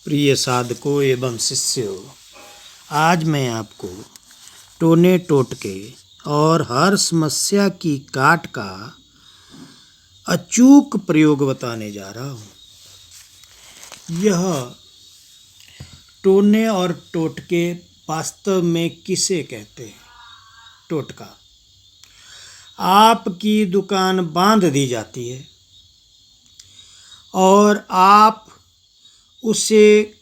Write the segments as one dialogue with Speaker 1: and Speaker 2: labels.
Speaker 1: प्रिय साधकों एवं शिष्यों, आज मैं आपको टोने टोटके और हर समस्या की काट का अचूक प्रयोग बताने जा रहा हूँ। यह टोने और टोटके वास्तव में किसे कहते हैं? टोटका। आपकी दुकान बांध दी जाती है और आप उसे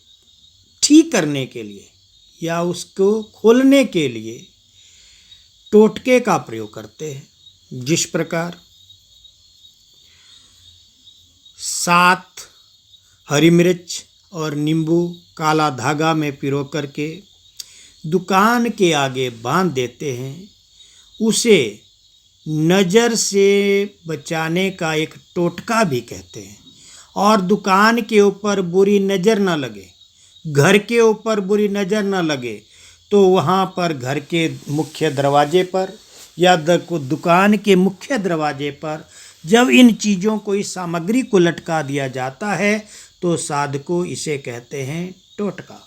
Speaker 1: ठीक करने के लिए या उसको खोलने के लिए टोटके का प्रयोग करते हैं। जिस प्रकार 7 हरी मिर्च और नींबू काला धागा में पिरो करके दुकान के आगे बांध देते हैं, उसे नज़र से बचाने का एक टोटका भी कहते हैं। और दुकान के ऊपर बुरी नज़र न लगे, घर के ऊपर बुरी नज़र न लगे, तो वहाँ पर घर के मुख्य दरवाजे पर या दुकान के मुख्य दरवाजे पर जब इन चीज़ों को, इस सामग्री को लटका दिया जाता है तो साधकों इसे कहते हैं टोटका।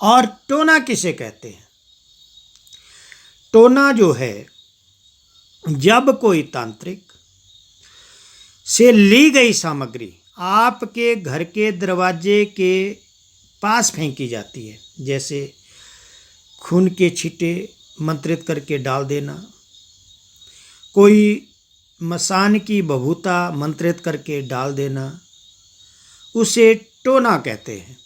Speaker 1: और टोना किसे कहते हैं? टोना जो है, जब कोई तांत्रिक से ली गई सामग्री आपके घर के दरवाजे के पास फेंकी जाती है, जैसे खून के छींटे मंत्रित करके डाल देना, कोई मसान की बभूता मंत्रित करके डाल देना, उसे टोना कहते हैं।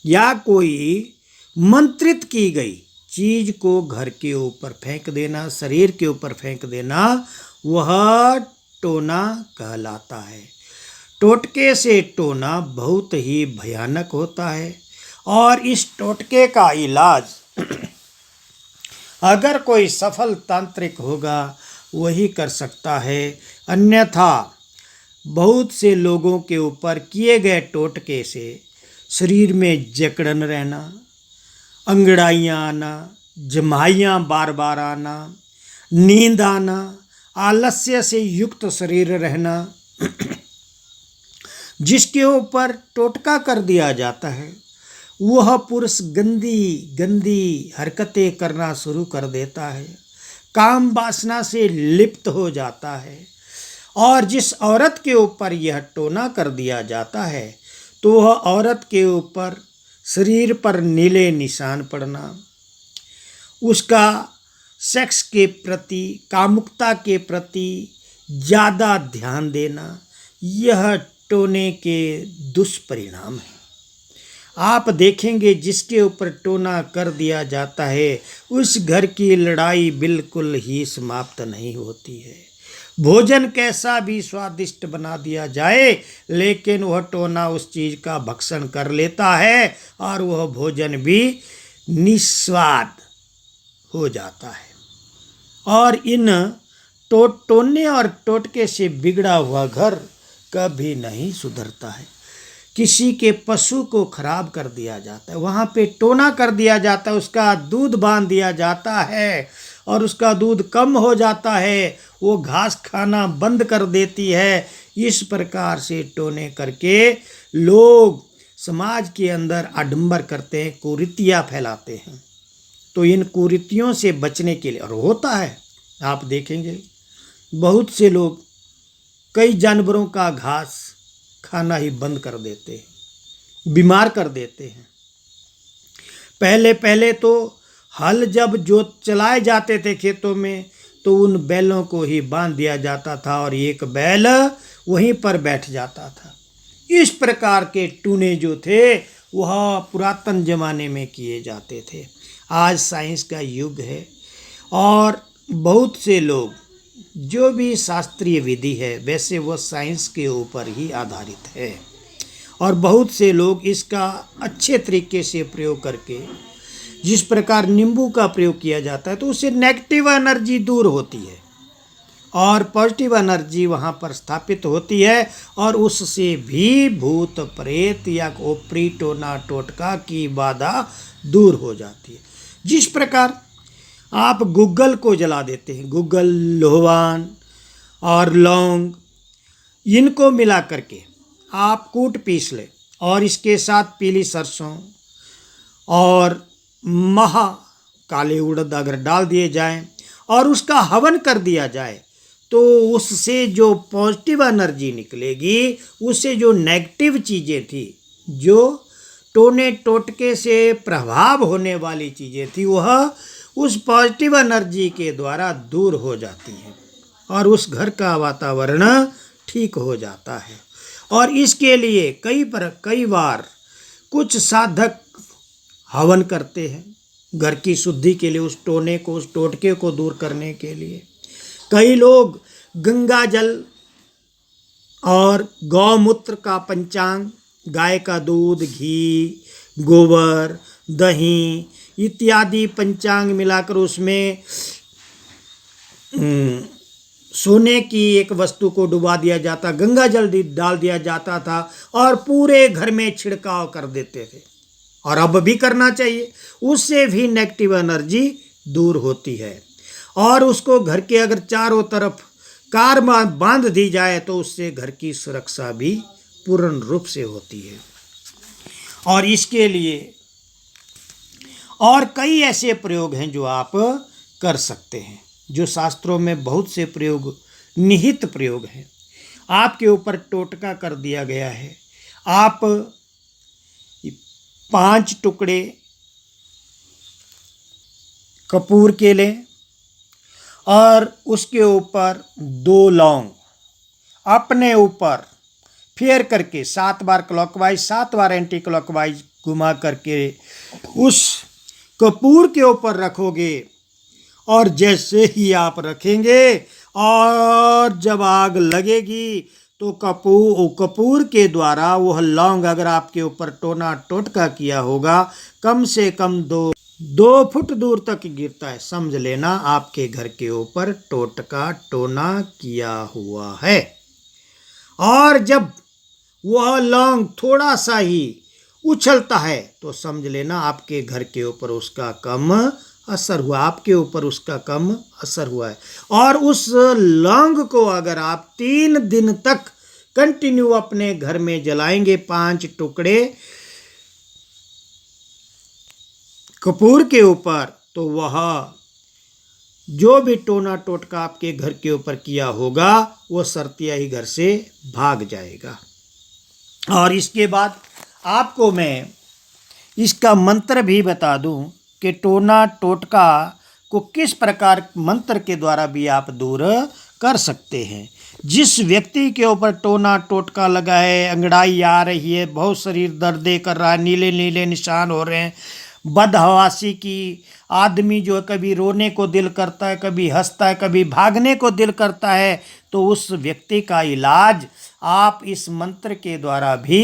Speaker 1: या कोई मंत्रित की गई चीज को घर के ऊपर फेंक देना, शरीर के ऊपर फेंक देना, वह टोना कहलाता है। टोटके से टोना बहुत ही भयानक होता है और इस टोटके का इलाज अगर कोई सफल तांत्रिक होगा वही कर सकता है। अन्यथा बहुत से लोगों के ऊपर किए गए टोटके से शरीर में जकड़न रहना, अंगड़ाइयाँ आना, जमाइयाँ बार बार आना, नींद आना, आलस्य से युक्त शरीर रहना, जिसके ऊपर टोटका कर दिया जाता है वह पुरुष गंदी गंदी हरकतें करना शुरू कर देता है, काम वासना से लिप्त हो जाता है। और जिस औरत के ऊपर यह टोना कर दिया जाता है तो वह औरत के ऊपर शरीर पर नीले निशान पड़ना, उसका सेक्स के प्रति, कामुकता के प्रति ज़्यादा ध्यान देना, यह टोने के दुष्परिणाम है। आप देखेंगे जिसके ऊपर टोना कर दिया जाता है उस घर की लड़ाई बिल्कुल ही समाप्त नहीं होती है। भोजन कैसा भी स्वादिष्ट बना दिया जाए, लेकिन वह टोना उस चीज़ का भक्षण कर लेता है और वह भोजन भी निस्वाद हो जाता है। और इन टोने और टोटके से बिगड़ा हुआ घर कभी नहीं सुधरता है। किसी के पशु को खराब कर दिया जाता है, वहाँ पे टोना कर दिया जाता है, उसका दूध बांध दिया जाता है और उसका दूध कम हो जाता है, वो घास खाना बंद कर देती है। इस प्रकार से टोने करके लोग समाज के अंदर आडंबर करते हैं, कुरीतियाँ फैलाते हैं। तो इन कुरीतियों से बचने के लिए, और होता है, आप देखेंगे बहुत से लोग कई जानवरों का घास खाना ही बंद कर देते हैं, बीमार कर देते हैं। पहले पहले तो हल जब जोत चलाए जाते थे खेतों में तो उन बैलों को ही बांध दिया जाता था और एक बैल वहीं पर बैठ जाता था। इस प्रकार के टूने जो थे वह पुरातन जमाने में किए जाते थे। आज साइंस का युग है और बहुत से लोग जो भी शास्त्रीय विधि है वैसे वह साइंस के ऊपर ही आधारित है और बहुत से लोग इसका अच्छे तरीके से प्रयोग करके, जिस प्रकार नींबू का प्रयोग किया जाता है तो उससे नेगेटिव एनर्जी दूर होती है और पॉजिटिव एनर्जी वहाँ पर स्थापित होती है और उससे भी भूत प्रेत या ओपरी टोना टोटका की बाधा दूर हो जाती है। जिस प्रकार आप गूगल को जला देते हैं, गूगल, लोहवान और लौंग, इनको मिला करके आप कूट पीस लें और इसके साथ पीली सरसों और महा काले उड़द अगर डाल दिए जाएं और उसका हवन कर दिया जाए तो उससे जो पॉजिटिव एनर्जी निकलेगी, उससे जो नेगेटिव चीज़ें थी, जो टोने टोटके से प्रभाव होने वाली चीज़ें थी, वह उस पॉजिटिव एनर्जी के द्वारा दूर हो जाती हैं और उस घर का वातावरण ठीक हो जाता है। और इसके लिए कई बार कुछ साधक हवन करते हैं घर की शुद्धि के लिए, उस टोने को, उस टोटके को दूर करने के लिए। कई लोग गंगा जल और गौमूत्र का पंचांग, गाय का दूध, घी, गोबर, दही इत्यादि पंचांग मिलाकर उसमें सोने की एक वस्तु को डुबा दिया जाता, गंगा जल डाल दिया जाता था और पूरे घर में छिड़काव कर देते थे। और अब भी करना चाहिए, उससे भी नेगेटिव एनर्जी दूर होती है। और उसको घर के अगर चारों तरफ कार बांध दी जाए तो उससे घर की सुरक्षा भी पूर्ण रूप से होती है। और इसके लिए और कई ऐसे प्रयोग हैं जो आप कर सकते हैं, जो शास्त्रों में बहुत से प्रयोग, निहित प्रयोग हैं। आपके ऊपर टोटका कर दिया गया है। आप 5 टुकड़े कपूर के लें और उसके ऊपर 2 लौंग अपने ऊपर फेर करके 7 बार क्लॉकवाइज, 7 बार एंटी क्लॉकवाइज घुमा करके उस कपूर के ऊपर रखोगे। और जैसे ही आप रखेंगे और जब आग लगेगी तो कपूर के द्वारा वह लौंग अगर आपके ऊपर टोना टोटका किया होगा, कम से कम 2 फुट दूर तक गिरता है। समझ लेना आपके घर के ऊपर टोटका, टोना किया हुआ है। और जब वह लौंग थोड़ा सा ही उछलता है तो समझ लेना आपके घर के ऊपर उसका कम असर हुआ, आपके ऊपर उसका कम असर हुआ है। और उस लौंग को अगर आप 3 दिन तक कंटिन्यू अपने घर में जलाएंगे, 5 टुकड़े कपूर के ऊपर, तो वह जो भी टोना टोटका आपके घर के ऊपर किया होगा वो सरतिया ही घर से भाग जाएगा। और इसके बाद आपको मैं इसका मंत्र भी बता दूं कि टोना टोटका को किस प्रकार मंत्र के द्वारा भी आप दूर कर सकते हैं। जिस व्यक्ति के ऊपर टोना टोटका लगा है, अंगड़ाई आ रही है, बहुत शरीर दर्द कर रहा है, नीले नीले निशान हो रहे हैं, बदहवासी की आदमी जो है कभी रोने को दिल करता है, कभी हंसता है, कभी भागने को दिल करता है, तो उस व्यक्ति का इलाज आप इस मंत्र के द्वारा भी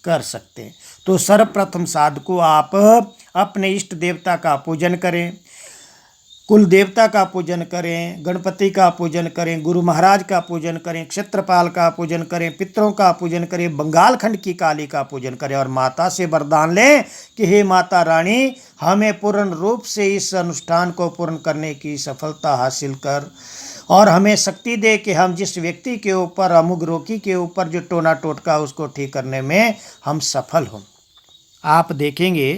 Speaker 1: कर सकते हैं। तो सर्वप्रथम साधको आप अपने इष्ट देवता का पूजन करें, कुल देवता का पूजन करें, गणपति का पूजन करें, गुरु महाराज का पूजन करें, क्षेत्रपाल का पूजन करें, पितरों का पूजन करें, बंगाल खंड की काली का पूजन करें और माता से वरदान लें कि हे माता रानी, हमें पूर्ण रूप से इस अनुष्ठान को पूर्ण करने की सफलता हासिल कर और हमें शक्ति दे कि हम जिस व्यक्ति के ऊपर, अमुक रोगी के ऊपर जो टोना टोटका उसको ठीक करने में हम सफल हों। आप देखेंगे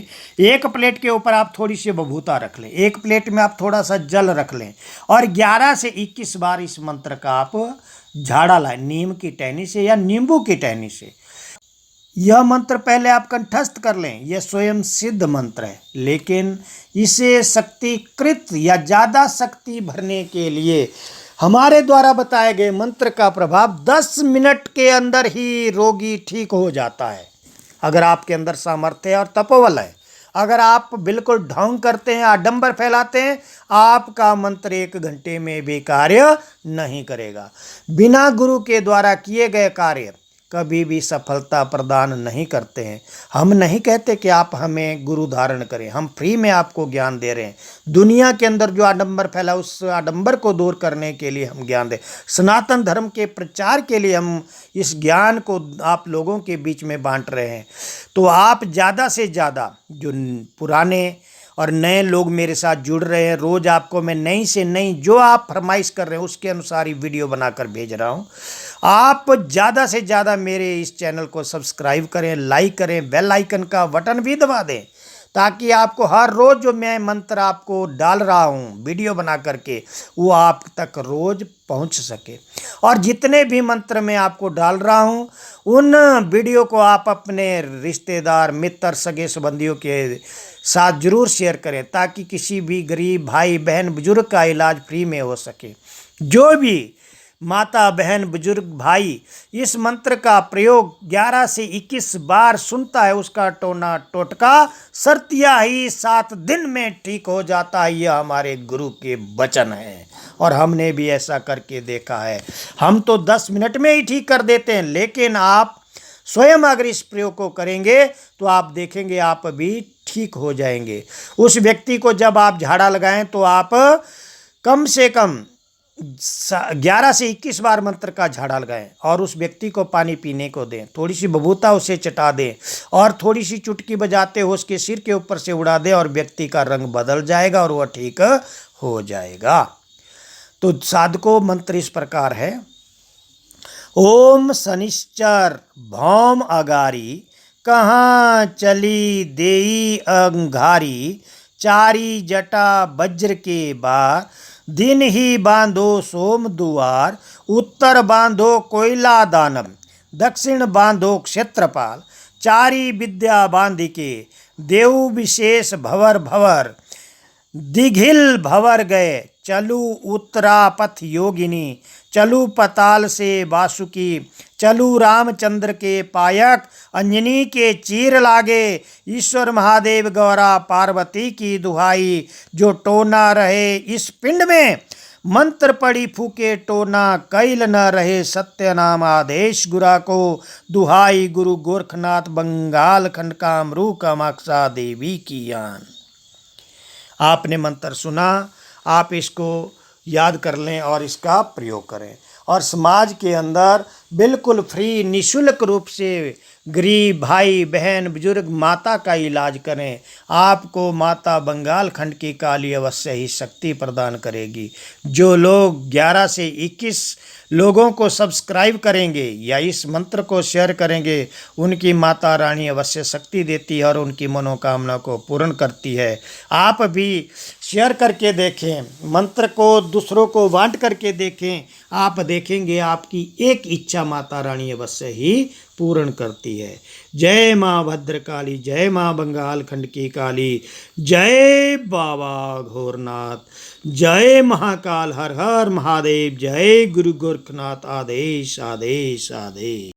Speaker 1: एक प्लेट के ऊपर आप थोड़ी सी बभूता रख लें, एक प्लेट में आप थोड़ा सा जल रख लें और 11 से 21 बार इस मंत्र का आप झाड़ा लाएं, नीम की टहनी से या नींबू की टहनी से। यह मंत्र पहले आप कंठस्थ कर लें, यह स्वयं सिद्ध मंत्र है, लेकिन इसे शक्तिकृत या ज़्यादा शक्ति भरने के लिए हमारे द्वारा बताए गए मंत्र का प्रभाव 10 मिनट के अंदर ही रोगी ठीक हो जाता है। अगर आपके अंदर सामर्थ्य है और तपोबल है, अगर आप बिल्कुल ढोंग करते हैं, आडंबर फैलाते हैं, आपका मंत्र 1 घंटे में भी कार्य नहीं करेगा। बिना गुरु के द्वारा किए गए कार्य कभी भी सफलता प्रदान नहीं करते हैं। हम नहीं कहते कि आप हमें गुरु धारण करें, हम फ्री में आपको ज्ञान दे रहे हैं। दुनिया के अंदर जो आडंबर फैला उस आडंबर को दूर करने के लिए हम ज्ञान दें, सनातन धर्म के प्रचार के लिए हम इस ज्ञान को आप लोगों के बीच में बांट रहे हैं। तो आप ज़्यादा से ज़्यादा जो पुराने और नए लोग मेरे साथ जुड़ रहे हैं, रोज़ आपको मैं नई से नई जो आप फरमाइश कर रहे हैं उसके अनुसार ही वीडियो बनाकर भेज रहा हूँ। आप ज़्यादा से ज़्यादा मेरे इस चैनल को सब्सक्राइब करें, लाइक करें, बेल आइकन का बटन भी दबा दें, ताकि आपको हर रोज़ जो मैं मंत्र आपको डाल रहा हूँ वीडियो बना करके, वो आप तक रोज़ पहुँच सके। और जितने भी मंत्र मैं आपको डाल रहा हूँ, उन वीडियो को आप अपने रिश्तेदार, मित्र, सगे संबंधियों के साथ ज़रूर शेयर करें, ताकि किसी भी गरीब भाई बहन बुजुर्ग का इलाज फ्री में हो सके। जो भी माता बहन बुजुर्ग भाई इस मंत्र का प्रयोग 11 से 21 बार सुनता है, उसका टोना टोटका सर्तिया ही 7 दिन में ठीक हो जाता है। यह हमारे गुरु के वचन है और हमने भी ऐसा करके देखा है। हम तो 10 मिनट में ही ठीक कर देते हैं, लेकिन आप स्वयं अगर इस प्रयोग को करेंगे तो आप देखेंगे आप भी ठीक हो जाएंगे। उस व्यक्ति को जब आप झाड़ा लगाएं तो आप कम से कम 11 से 21 बार मंत्र का झाड़ा लगाएं और उस व्यक्ति को पानी पीने को दें, थोड़ी सी बबूता उसे चटा दें और थोड़ी सी चुटकी बजाते हुए उसके सिर के ऊपर से उड़ा दें और व्यक्ति का रंग बदल जाएगा और वह ठीक हो जाएगा। तो साधको मंत्र इस प्रकार है। ओम शनिश्चर भौम अगारी, कहाँ चली देई अंगारी, चारी जटा वज्र के बार, दिन ही बांधो सोम दुआर, उत्तर बांधो कोयला दानम, दक्षिण बांधो क्षेत्रपाल, चारी विद्या बांधिके, देव विशेष भवर भवर, दिघिल भवर गए, चलू उत्तरापथ योगिनी, चलू पताल से वासुकी, चलू रामचंद्र के पायक, अंजनी के चीर लागे, ईश्वर महादेव गौरा पार्वती की दुहाई, जो टोना रहे इस पिंड में, मंत्र पड़ी फूके टोना, कैल न रहे सत्य नाम आदेश गुरा को, दुहाई गुरु गोरखनाथ बंगाल खंड कामरू कामाक्षा देवी की यान। आपने मंत्र सुना, आप इसको याद कर लें और इसका प्रयोग करें और समाज के अंदर बिल्कुल फ्री निःशुल्क रूप से गरीब भाई बहन बुजुर्ग माता का इलाज करें। आपको माता बंगाल खंड की काली अवश्य ही शक्ति प्रदान करेगी। जो लोग 11 से 21 लोगों को सब्सक्राइब करेंगे या इस मंत्र को शेयर करेंगे, उनकी माता रानी अवश्य शक्ति देती है और उनकी मनोकामना को पूर्ण करती है। आप भी शेयर करके देखें, मंत्र को दूसरों को बांट करके देखें, आप देखेंगे आपकी एक इच्छा माता रानी अवश्य ही पूर्ण करती है। जय माँ भद्रकाली, जय माँ बंगाल खंड की काली, जय बाबा घोरनाथ, जय महाकाल, हर हर महादेव, जय गुरु गोरखनाथ, आदेश आदेश आदेश।